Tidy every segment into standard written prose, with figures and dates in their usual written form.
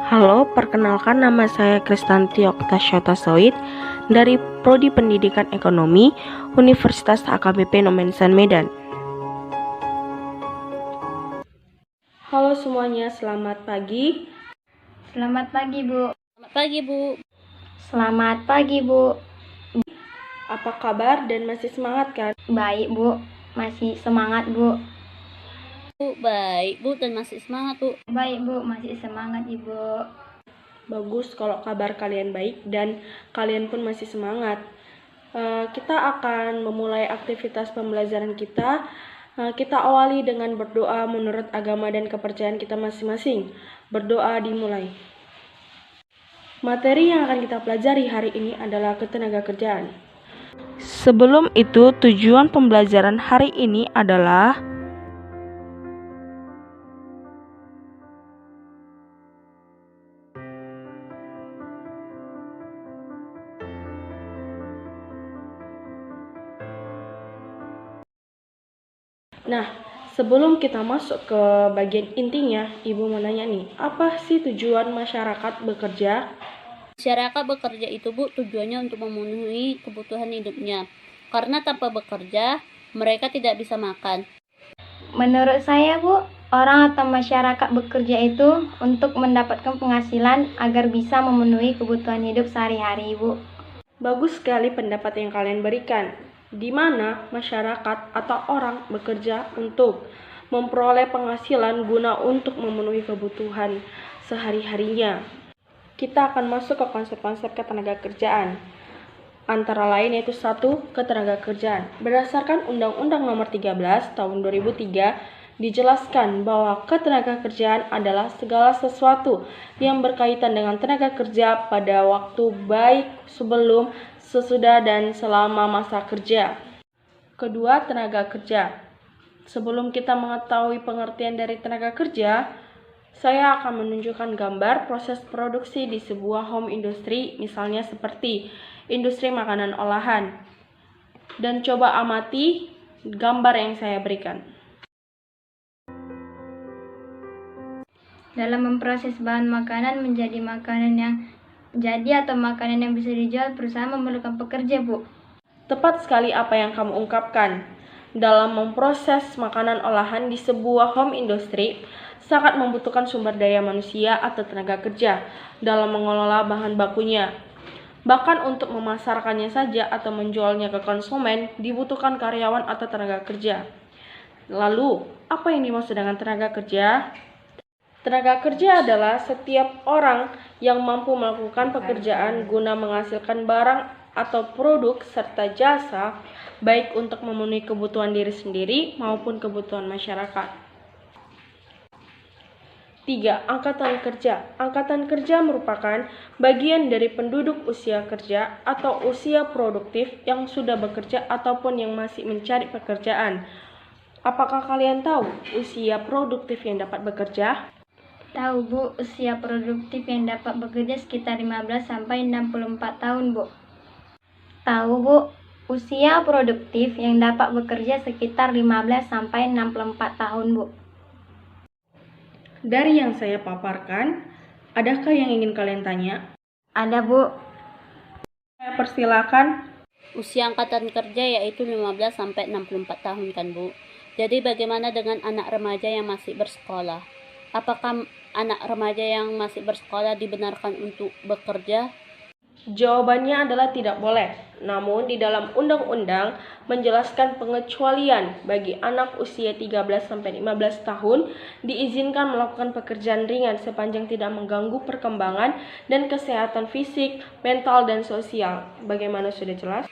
Halo, perkenalkan nama saya Kristanti Oktasyota Soid dari Prodi Pendidikan Ekonomi Universitas AKBP Nomensan Medan. Halo semuanya, selamat pagi. Selamat pagi, Bu. Selamat pagi, Bu. Selamat pagi, Bu. Apa kabar dan masih semangat kan? Baik, Bu. Masih semangat, Bu. Bu, baik, Bu, dan masih semangat, Bu. Baik, Bu. Masih semangat, Ibu. Bagus kalau kabar kalian baik dan kalian pun masih semangat. Kita akan memulai aktivitas pembelajaran kita. Kita awali dengan berdoa menurut agama dan kepercayaan kita masing-masing. Berdoa dimulai. Materi yang akan kita pelajari hari ini adalah ketenagakerjaan. Sebelum itu, tujuan pembelajaran hari ini adalah sebelum kita masuk ke bagian intinya, Ibu mau nanya nih, apa sih tujuan masyarakat bekerja? Masyarakat bekerja itu, Bu, tujuannya untuk memenuhi kebutuhan hidupnya. Karena tanpa bekerja, mereka tidak bisa makan. Menurut saya, Bu, orang atau masyarakat bekerja itu untuk mendapatkan penghasilan agar bisa memenuhi kebutuhan hidup sehari-hari, Bu. Bagus sekali pendapat yang kalian berikan, di mana masyarakat atau orang bekerja untuk memperoleh penghasilan guna untuk memenuhi kebutuhan sehari-harinya. Kita akan masuk ke konsep-konsep ketenagakerjaan. Antara lain yaitu 1. Ketenagakerjaan. Berdasarkan Undang-Undang Nomor 13 Tahun 2003, dijelaskan bahwa ketenagakerjaan adalah segala sesuatu yang berkaitan dengan tenaga kerja pada waktu baik sebelum, sesudah, dan selama masa kerja. Kedua, tenaga kerja. Sebelum kita mengetahui pengertian dari tenaga kerja, saya akan menunjukkan gambar proses produksi di sebuah home industry, misalnya seperti industri makanan olahan. Dan coba amati gambar yang saya berikan. Dalam memproses bahan makanan menjadi makanan yang jadi atau makanan yang bisa dijual, perusahaan memerlukan pekerja, Bu. Tepat sekali apa yang kamu ungkapkan. Dalam memproses makanan olahan di sebuah home industry, sangat membutuhkan sumber daya manusia atau tenaga kerja dalam mengelola bahan bakunya. Bahkan untuk memasarkannya saja atau menjualnya ke konsumen, dibutuhkan karyawan atau tenaga kerja. Lalu, apa yang dimaksud dengan tenaga kerja? Tenaga kerja adalah setiap orang yang mampu melakukan pekerjaan guna menghasilkan barang atau produk serta jasa, baik untuk memenuhi kebutuhan diri sendiri maupun kebutuhan masyarakat. 3. Angkatan kerja. Angkatan kerja merupakan bagian dari penduduk usia kerja atau usia produktif yang sudah bekerja ataupun yang masih mencari pekerjaan. Apakah kalian tahu usia produktif yang dapat bekerja? Tahu, Bu, usia produktif yang dapat bekerja sekitar 15 sampai 64 tahun, Bu. Tahu, Bu, usia produktif yang dapat bekerja sekitar 15 sampai 64 tahun, Bu. Dari yang saya paparkan, adakah yang ingin kalian tanya? Ada, Bu. Saya persilakan. Usia angkatan kerja yaitu 15 sampai 64 tahun kan, Bu. Jadi bagaimana dengan anak remaja yang masih bersekolah? Apakah anak remaja yang masih bersekolah dibenarkan untuk bekerja? Jawabannya adalah tidak boleh. Namun di dalam undang-undang menjelaskan pengecualian bagi anak usia 13-15 tahun diizinkan melakukan pekerjaan ringan sepanjang tidak mengganggu perkembangan dan kesehatan fisik, mental, dan sosial. Bagaimana, sudah jelas?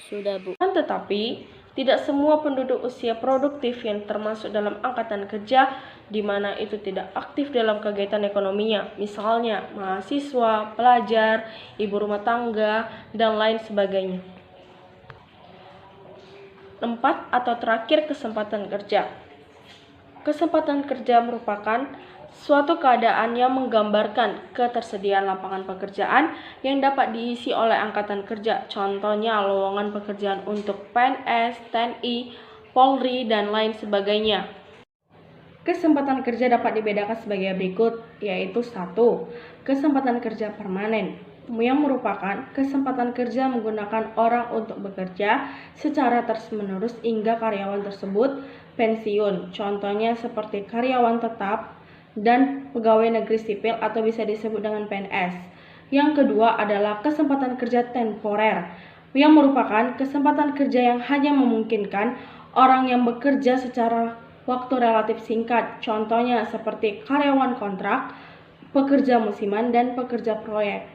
Sudah, Bu. Tetapi tidak semua penduduk usia produktif yang termasuk dalam angkatan kerja di mana itu tidak aktif dalam kegiatan ekonominya, misalnya mahasiswa, pelajar, ibu rumah tangga, dan lain sebagainya. 4. Atau terakhir, kesempatan kerja. Kesempatan kerja merupakan suatu keadaan yang menggambarkan ketersediaan lapangan pekerjaan yang dapat diisi oleh angkatan kerja. Contohnya lowongan pekerjaan untuk PNS, TNI, Polri, dan lain sebagainya. Kesempatan kerja dapat dibedakan sebagai berikut, yaitu 1. Kesempatan kerja permanen, yang merupakan kesempatan kerja menggunakan orang untuk bekerja secara terus-menerus hingga karyawan tersebut pensiun. Contohnya seperti karyawan tetap dan pegawai negeri sipil atau bisa disebut dengan PNS. Yang kedua adalah kesempatan kerja temporer, yang merupakan kesempatan kerja yang hanya memungkinkan orang yang bekerja secara waktu relatif singkat, contohnya seperti karyawan kontrak, pekerja musiman, dan pekerja proyek.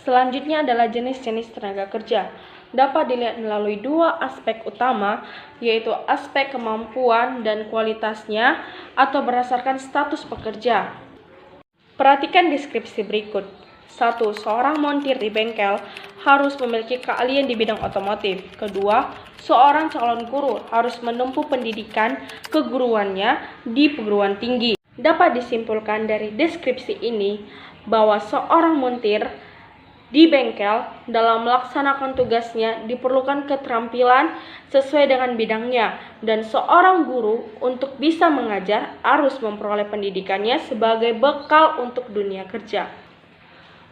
Selanjutnya adalah jenis-jenis tenaga kerja. Dapat dilihat melalui dua aspek utama, yaitu aspek kemampuan dan kualitasnya atau berdasarkan status pekerja. Perhatikan deskripsi berikut. 1. Seorang montir di bengkel harus memiliki keahlian di bidang otomotif. Kedua, seorang calon guru harus menempuh pendidikan keguruannya di perguruan tinggi. Dapat disimpulkan dari deskripsi ini bahwa seorang montir di bengkel dalam melaksanakan tugasnya diperlukan keterampilan sesuai dengan bidangnya, dan seorang guru untuk bisa mengajar harus memperoleh pendidikannya sebagai bekal untuk dunia kerja.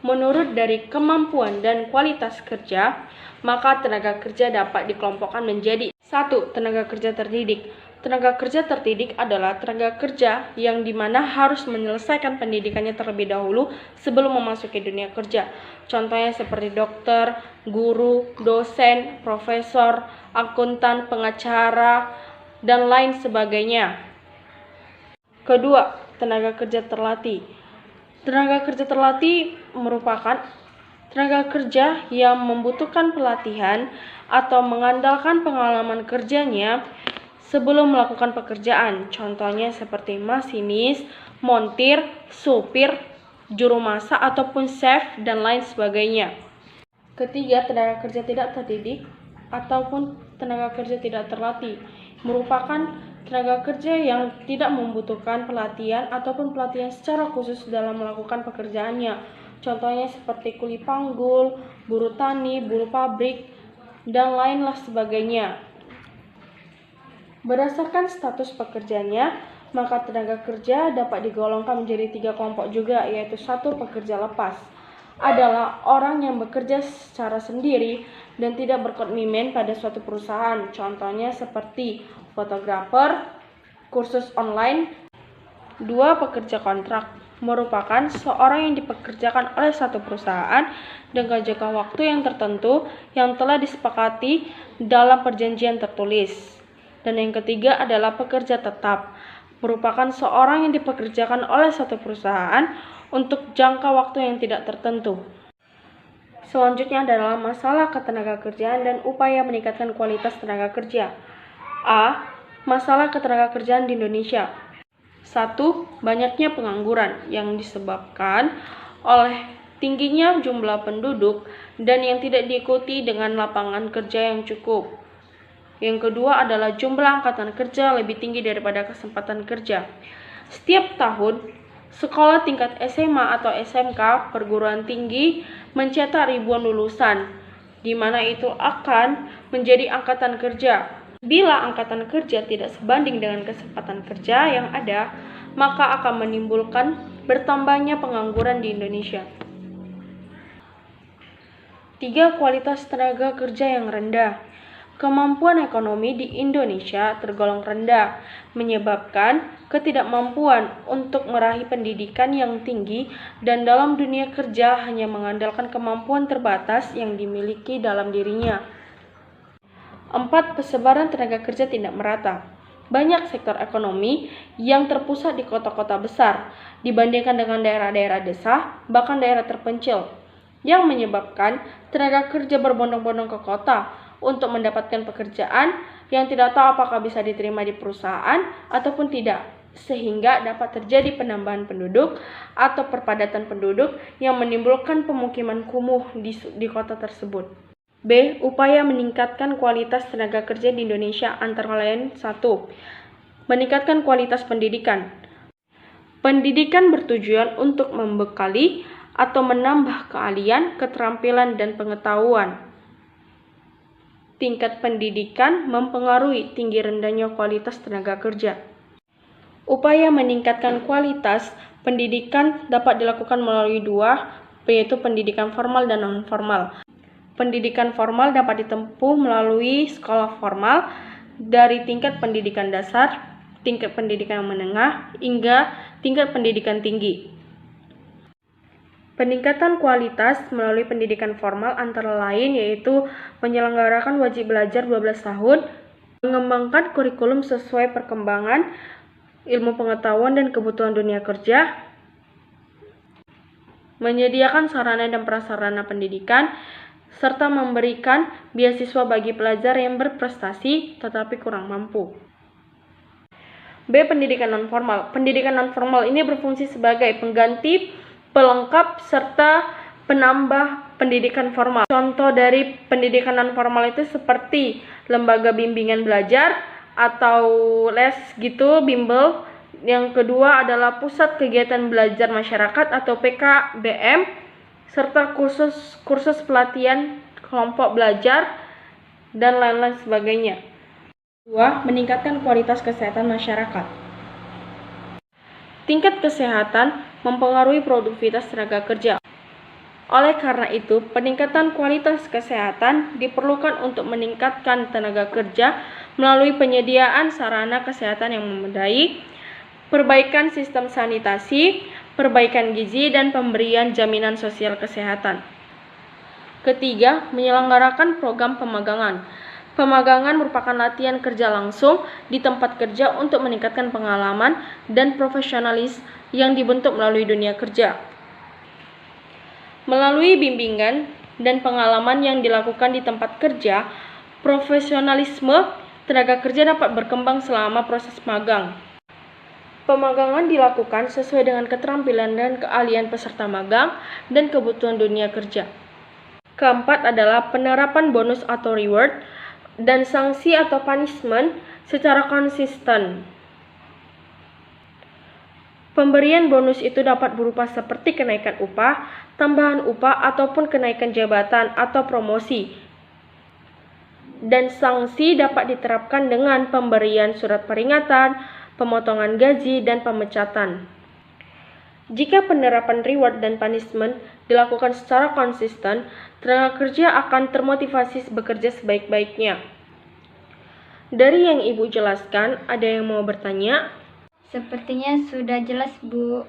Menurut dari kemampuan dan kualitas kerja, maka tenaga kerja dapat dikelompokkan menjadi 1. Tenaga kerja terdidik. Tenaga kerja terdidik adalah tenaga kerja yang dimana harus menyelesaikan pendidikannya terlebih dahulu sebelum memasuki dunia kerja. Contohnya seperti dokter, guru, dosen, profesor, akuntan, pengacara, dan lain sebagainya. Kedua, tenaga kerja terlatih. Tenaga kerja terlatih merupakan tenaga kerja yang membutuhkan pelatihan atau mengandalkan pengalaman kerjanya sebelum melakukan pekerjaan. Contohnya seperti masinis, montir, supir, juru masak ataupun chef dan lain sebagainya. Ketiga, tenaga kerja tidak terdidik ataupun tenaga kerja tidak terlatih merupakan tenaga kerja yang tidak membutuhkan pelatihan ataupun pelatihan secara khusus dalam melakukan pekerjaannya. Contohnya seperti kuli panggul, buruh tani, buruh pabrik, dan lainlah sebagainya. Berdasarkan status pekerjaannya, maka tenaga kerja dapat digolongkan menjadi 3 kelompok juga, yaitu 1. Pekerja lepas adalah orang yang bekerja secara sendiri dan tidak berkomitmen pada suatu perusahaan. Contohnya seperti fotografer, kursus online. 2. Pekerja kontrak merupakan seorang yang dipekerjakan oleh satu perusahaan dengan jangka waktu yang tertentu yang telah disepakati dalam perjanjian tertulis. Dan yang ketiga adalah pekerja tetap, merupakan seorang yang dipekerjakan oleh satu perusahaan untuk jangka waktu yang tidak tertentu. Selanjutnya adalah masalah ketenagakerjaan dan upaya meningkatkan kualitas tenaga kerja. A. Masalah ketenagakerjaan di Indonesia. 1. Banyaknya pengangguran yang disebabkan oleh tingginya jumlah penduduk dan yang tidak diikuti dengan lapangan kerja yang cukup. Yang kedua adalah jumlah angkatan kerja lebih tinggi daripada kesempatan kerja. Setiap tahun, sekolah tingkat SMA atau SMK perguruan tinggi mencetak ribuan lulusan, di mana itu akan menjadi angkatan kerja. Bila angkatan kerja tidak sebanding dengan kesempatan kerja yang ada, maka akan menimbulkan bertambahnya pengangguran di Indonesia. 3. Kualitas tenaga kerja yang rendah. Kemampuan ekonomi di Indonesia tergolong rendah, menyebabkan ketidakmampuan untuk meraih pendidikan yang tinggi dan dalam dunia kerja hanya mengandalkan kemampuan terbatas yang dimiliki dalam dirinya. 4. Persebaran tenaga kerja tidak merata. Banyak sektor ekonomi yang terpusat di kota-kota besar dibandingkan dengan daerah-daerah desa, bahkan daerah terpencil, yang menyebabkan tenaga kerja berbondong-bondong ke kota untuk mendapatkan pekerjaan yang tidak tahu apakah bisa diterima di perusahaan ataupun tidak, sehingga dapat terjadi penambahan penduduk atau perpadatan penduduk yang menimbulkan pemukiman kumuh di kota tersebut. B. Upaya meningkatkan kualitas tenaga kerja di Indonesia antara lain 1. Meningkatkan kualitas pendidikan. Pendidikan bertujuan untuk membekali atau menambah keahlian, keterampilan, dan pengetahuan. Tingkat pendidikan mempengaruhi tinggi rendahnya kualitas tenaga kerja. Upaya meningkatkan kualitas pendidikan dapat dilakukan melalui dua, yaitu pendidikan formal dan non-formal. Pendidikan formal dapat ditempuh melalui sekolah formal dari tingkat pendidikan dasar, tingkat pendidikan menengah, hingga tingkat pendidikan tinggi. Peningkatan kualitas melalui pendidikan formal antara lain yaitu menyelenggarakan wajib belajar 12 tahun, mengembangkan kurikulum sesuai perkembangan ilmu pengetahuan dan kebutuhan dunia kerja, menyediakan sarana dan prasarana pendidikan, serta memberikan beasiswa bagi pelajar yang berprestasi tetapi kurang mampu. B. Pendidikan nonformal. Pendidikan nonformal ini berfungsi sebagai pengganti, pelengkap, serta penambah pendidikan formal. Contoh dari pendidikan nonformal itu seperti lembaga bimbingan belajar atau les gitu, bimbel. Yang kedua adalah pusat kegiatan belajar masyarakat atau PKBM, serta kursus pelatihan kelompok belajar dan lain-lain sebagainya. 2. Meningkatkan kualitas kesehatan masyarakat. Tingkat kesehatan mempengaruhi produktivitas tenaga kerja. Oleh karena itu, peningkatan kualitas kesehatan diperlukan untuk meningkatkan tenaga kerja melalui penyediaan sarana kesehatan yang memadai, perbaikan sistem sanitasi, perbaikan gizi, dan pemberian jaminan sosial kesehatan. Ketiga, menyelenggarakan program pemagangan. Pemagangan merupakan latihan kerja langsung di tempat kerja untuk meningkatkan pengalaman dan profesionalis yang dibentuk melalui dunia kerja. Melalui bimbingan dan pengalaman yang dilakukan di tempat kerja, profesionalisme tenaga kerja dapat berkembang selama proses magang. Pemagangan dilakukan sesuai dengan keterampilan dan keahlian peserta magang dan kebutuhan dunia kerja. Keempat adalah penerapan bonus atau reward dan sanksi atau punishment secara konsisten. Pemberian bonus itu dapat berupa seperti kenaikan upah, tambahan upah, ataupun kenaikan jabatan atau promosi. Dan sanksi dapat diterapkan dengan pemberian surat peringatan, pemotongan gaji, dan pemecatan. Jika penerapan reward dan punishment dilakukan secara konsisten, tenaga kerja akan termotivasi bekerja sebaik-baiknya. Dari yang Ibu jelaskan, ada yang mau bertanya? Sepertinya sudah jelas, Bu.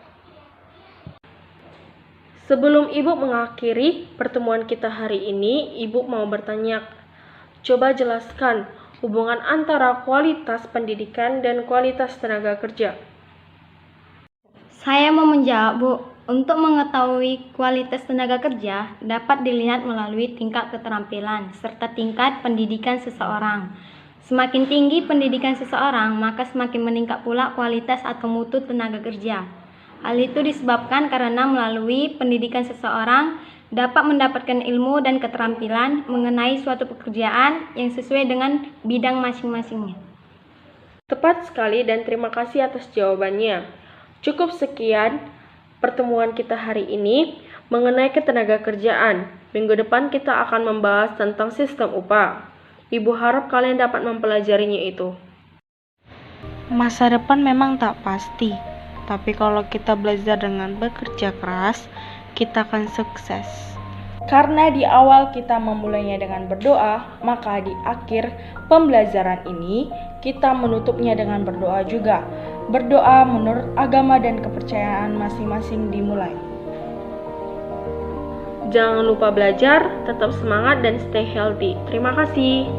Sebelum Ibu mengakhiri pertemuan kita hari ini, Ibu mau bertanya. Coba jelaskan hubungan antara kualitas pendidikan dan kualitas tenaga kerja. Saya mau menjawab, Bu. Untuk mengetahui kualitas tenaga kerja dapat dilihat melalui tingkat keterampilan serta tingkat pendidikan seseorang. Semakin tinggi pendidikan seseorang, maka semakin meningkat pula kualitas atau mutu tenaga kerja. Hal itu disebabkan karena melalui pendidikan seseorang dapat mendapatkan ilmu dan keterampilan mengenai suatu pekerjaan yang sesuai dengan bidang masing-masingnya. Tepat sekali dan terima kasih atas jawabannya. Cukup sekian pertemuan kita hari ini mengenai ketenaga kerjaan. Minggu depan kita akan membahas tentang sistem upah. Ibu harap kalian dapat mempelajarinya itu. Masa depan memang tak pasti, tapi kalau kita belajar dengan bekerja keras, kita akan sukses. Karena di awal kita memulainya dengan berdoa, maka di akhir pembelajaran ini kita menutupnya dengan berdoa juga. Berdoa menurut agama dan kepercayaan masing-masing dimulai. Jangan lupa belajar, tetap semangat dan stay healthy. Terima kasih.